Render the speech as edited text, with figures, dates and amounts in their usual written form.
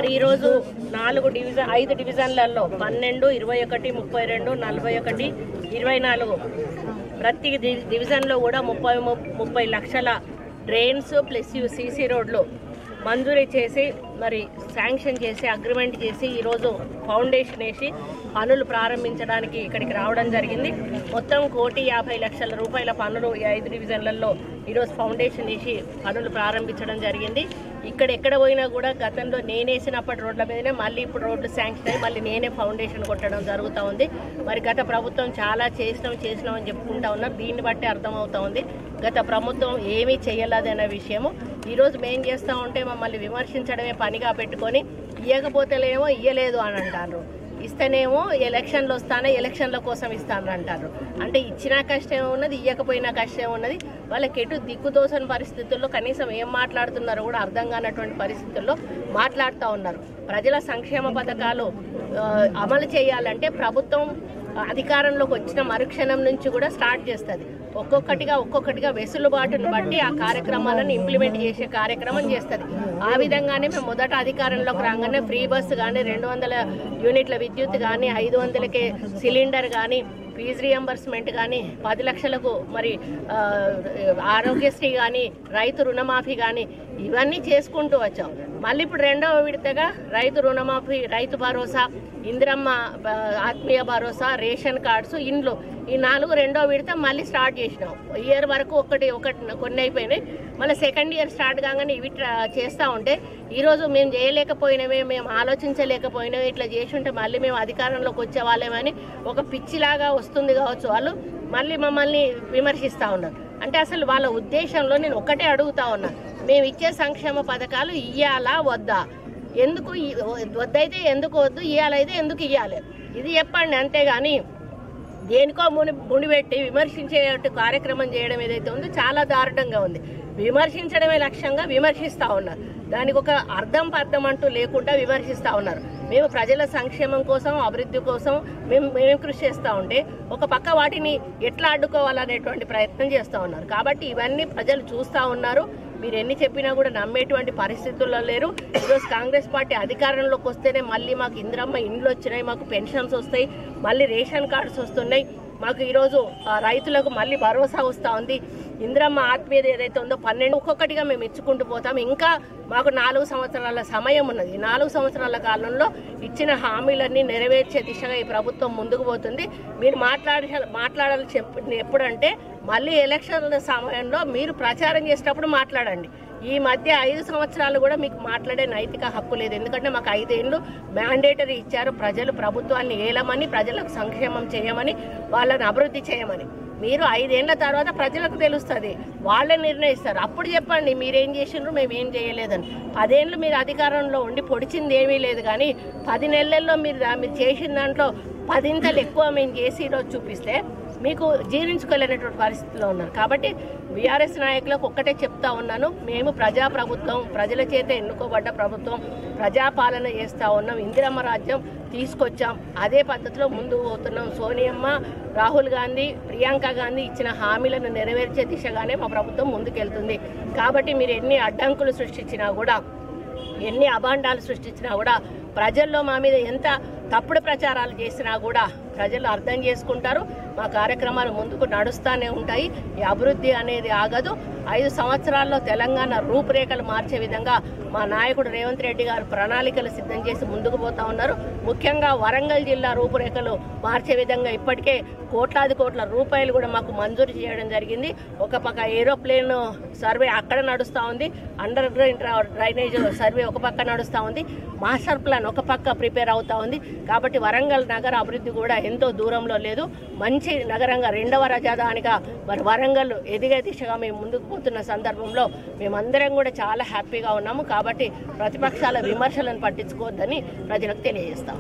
మరి ఈరోజు 5 డివిజన్లలో 12, 21, 32, 41, 24 ప్రతి డివిజన్లో కూడా 30 లక్షల డ్రైన్స్ ప్లస్ సీసీ రోడ్లు మంజూరీ చేసి మరి శాంక్షన్ చేసి అగ్రిమెంట్ చేసి ఈరోజు ఫౌండేషన్ వేసి పనులు ప్రారంభించడానికి ఇక్కడికి రావడం జరిగింది. మొత్తం 1,50,00,000 రూపాయల పనులు 5 డివిజన్లలో ఈరోజు ఫౌండేషన్ వేసి పనులు ప్రారంభించడం జరిగింది. ఎక్కడ పోయినా కూడా గతంలో నేనేసినప్పటి రోడ్ల మీదనే మళ్ళీ ఇప్పుడు రోడ్లు శాంక్షన్ అయ్యి మళ్ళీ నేనే ఫౌండేషన్ కొట్టడం జరుగుతూ ఉంది. మరి గత ప్రభుత్వం చాలా చేసినామని చెప్పుకుంటా ఉన్నారు. దీన్ని బట్టి అర్థమవుతా ఉంది గత ప్రభుత్వం ఏమీ చేయలేదనే విషయము. ఈరోజు మేం చేస్తూ ఉంటే మమ్మల్ని విమర్శించడమే పనిగా పెట్టుకొని ఇవ్వకపోతేనేమో ఇయ్యలేదు అని అంటారు, ఇస్తేనేమో ఎలక్షన్లు వస్తానే ఎలక్షన్ల కోసం ఇస్తాను అంటారు. అంటే ఇచ్చినా కష్టం ఉన్నది, ఇవ్వకపోయినా కష్టం ఉన్నది. వాళ్ళకి ఎటు దిక్కుదోసని పరిస్థితుల్లో కనీసం ఏం మాట్లాడుతున్నారో కూడా అర్థం కానటువంటి పరిస్థితుల్లో మాట్లాడుతూ ఉన్నారు. ప్రజల సంక్షేమ పథకాలు అమలు చేయాలంటే ప్రభుత్వం అధికారంలోకి వచ్చిన మరుక్షణం నుంచి కూడా స్టార్ట్ చేస్తుంది. ఒక్కొక్కటిగా వెసులుబాటును బట్టి ఆ కార్యక్రమాలను ఇంప్లిమెంట్ చేసే కార్యక్రమం చేస్తుంది. ఆ విధంగానే మేము మొదట అధికారంలోకి రాగానే ఫ్రీ బస్సు కానీ, 200 యూనిట్ల విద్యుత్ కానీ, 500కే సిలిండర్ కానీ, ఫీజు రియంబర్స్మెంట్ కానీ, 10 లక్షలకు మరి ఆరోగ్యశ్రీ కానీ, రైతు రుణమాఫీ కానీ ఇవన్నీ చేసుకుంటూ వచ్చాం. మళ్ళీ ఇప్పుడు రెండవ విడతగా రైతు రుణమాఫీ, రైతు భరోసా, ఇందిరమ్మ ఆత్మీయ భరోసా, రేషన్ కార్డ్స్, ఇండ్లు ఈ 4 రెండో విడత మళ్ళీ స్టార్ట్ చేసినాం. ఇయర్ వరకు కొన్ని అయిపోయినాయి. మళ్ళీ సెకండ్ ఇయర్ స్టార్ట్ కాగానే ఇవి చేస్తూ ఉంటే ఈరోజు మేము చేయలేకపోయినవే, మేము ఆలోచించలేకపోయినవే, ఇట్లా చేసి ఉంటే మళ్ళీ మేము అధికారంలోకి వచ్చేవాళ్ళేమని ఒక పిచ్చిలాగా వస్తుంది కావచ్చు. వాళ్ళు మళ్ళీ మమ్మల్ని విమర్శిస్తూ ఉన్నారు. అంటే అసలు వాళ్ళ ఉద్దేశంలో నేను ఒక్కటే అడుగుతా ఉన్నా, మేము ఇచ్చే సంక్షేమ పథకాలు ఇయ్యాలా వద్దా? ఎందుకు వద్దయితే ఎందుకు వద్దు, ఇయ్యాలైతే ఎందుకు ఇయ్యాలి, ఇది చెప్పండి. అంతేగాని దేనికో ముడిపెట్టి విమర్శించే కార్యక్రమం చేయడం ఏదైతే ఉందో చాలా దారుణంగా ఉంది. విమర్శించడమే లక్ష్యంగా విమర్శిస్తూ ఉన్నారు. దానికి ఒక అర్థం అంటూ లేకుండా విమర్శిస్తూ ఉన్నారు. మేము ప్రజల సంక్షేమం కోసం, అభివృద్ధి కోసం మేము కృషి చేస్తూ ఉంటే ఒక పక్క వాటిని ఎట్లా అడ్డుకోవాలనేటువంటి ప్రయత్నం చేస్తూ ఉన్నారు. కాబట్టి ఇవన్నీ ప్రజలు చూస్తూ ఉన్నారు. మీరు ఎన్ని చెప్పినా కూడా నమ్మేటువంటి పరిస్థితుల్లో లేరు. ఈరోజు కాంగ్రెస్ పార్టీ అధికారంలోకి వస్తేనే మళ్ళీ మాకు ఇందిరమ్మ ఇండ్లు వచ్చినాయి, మాకు పెన్షన్స్ వస్తాయి, మళ్ళీ రేషన్ కార్డ్స్ వస్తున్నాయి, మాకు ఈరోజు రైతులకు మళ్ళీ భరోసా వస్తూ ఉంది, ఇందిరమ్మ ఆత్మీయత ఏదైతే ఉందో 12 ఒక్కొక్కటిగా మేము ఇచ్చుకుంటూ పోతాం. ఇంకా మాకు 4 సంవత్సరాల సమయం ఉన్నది. ఈ 4 సంవత్సరాల కాలంలో ఇచ్చిన హామీలన్నీ నెరవేర్చే దిశగా ఈ ప్రభుత్వం ముందుకు పోతుంది. మీరు మాట్లాడాలి ఎప్పుడంటే మళ్ళీ ఎలక్షన్ల సమయంలో మీరు ప్రచారం చేసేటప్పుడు మాట్లాడండి. ఈ మధ్య 5 సంవత్సరాలు కూడా మీకు మాట్లాడే నైతిక హక్కు లేదు. ఎందుకంటే మాకు 5 ఏళ్ళు మ్యాండేటరీ ఇచ్చారు ప్రజలు, ప్రభుత్వాన్ని ఏలమని, ప్రజలకు సంక్షేమం చేయమని, వాళ్ళని అభివృద్ధి చేయమని. మీరు 5 ఏళ్ల తర్వాత ప్రజలకు తెలుస్తుంది, వాళ్ళే నిర్ణయిస్తారు. అప్పుడు చెప్పండి మీరేం చేసిండ్రు, మేమేం చేయలేదని. 10 ఏళ్ళు మీరు అధికారంలో ఉండి పొడిచింది ఏమీ లేదు. కానీ 10 నెలల్లో మీరు చేసిన దాంట్లో 10 ఎక్కువ మేము చేసి ఈరోజు చూపిస్తే మీకు జీర్ణించుకోలేనటువంటి పరిస్థితిలో ఉన్నారు. కాబట్టి బీఆర్ఎస్ నాయకులకు ఒక్కటే చెప్తా ఉన్నాను, మేము ప్రజాప్రభుత్వం, ప్రజల చేత ఎన్నుకోబడ్డ ప్రభుత్వం, ప్రజాపాలన చేస్తూ ఉన్నాం. ఇందిరమ్మ రాజ్యం తీసుకొచ్చాం, అదే పద్ధతిలో ముందుకు పోతున్నాం. సోనియమ్మ, రాహుల్ గాంధీ, ప్రియాంక గాంధీ ఇచ్చిన హామీలను నెరవేర్చే దిశగానే మా ప్రభుత్వం ముందుకెళ్తుంది. కాబట్టి మీరు ఎన్ని అడ్డంకులు సృష్టించినా కూడా, ఎన్ని అభాండాలు సృష్టించినా కూడా, ప్రజల్లో మా మీద ఎంత తప్పుడు ప్రచారాలు చేసినా కూడా ప్రజలు అర్థం చేసుకుంటారు. మా కార్యక్రమాలు ముందుకు నడుస్తూనే ఉంటాయి. ఈ అభివృద్ధి అనేది ఆగదు. 5 సంవత్సరాల్లో తెలంగాణ రూపురేఖలు మార్చే విధంగా మా నాయకుడు రేవంత్ రెడ్డి గారు ప్రణాళికలు సిద్ధం చేసి ముందుకు పోతా ఉన్నారు. ముఖ్యంగా వరంగల్ జిల్లా రూపురేఖలు మార్చే విధంగా ఇప్పటికే కోట్ల రూపాయలు కూడా మాకు మంజూరు చేయడం జరిగింది. ఒక పక్క ఏరోప్లేన్ సర్వే అక్కడ నడుస్తూ ఉంది, అండర్ గ్రౌండ్ డ్రైనేజ్ సర్వే ఒక పక్క నడుస్తూ ఉంది, మాస్టర్ ప్లాన్ ఒక పక్క ప్రిపేర్ అవుతూ ఉంది. కాబట్టి వరంగల్ నగర అభివృద్ధి కూడా ఎంతో దూరంలో లేదు. మంచి నగరంగా, 2వ రాజధానిగా మరి వరంగల్ ఎదిగే దిశగా మేము ముందుకు పోతున్న సందర్భంలో మేమందరం కూడా చాలా హ్యాపీగా ఉన్నాము. కాబట్టి ప్రతిపక్షాల విమర్శలను పట్టించుకోవద్దని ప్రజలకు తెలియజేస్తాం.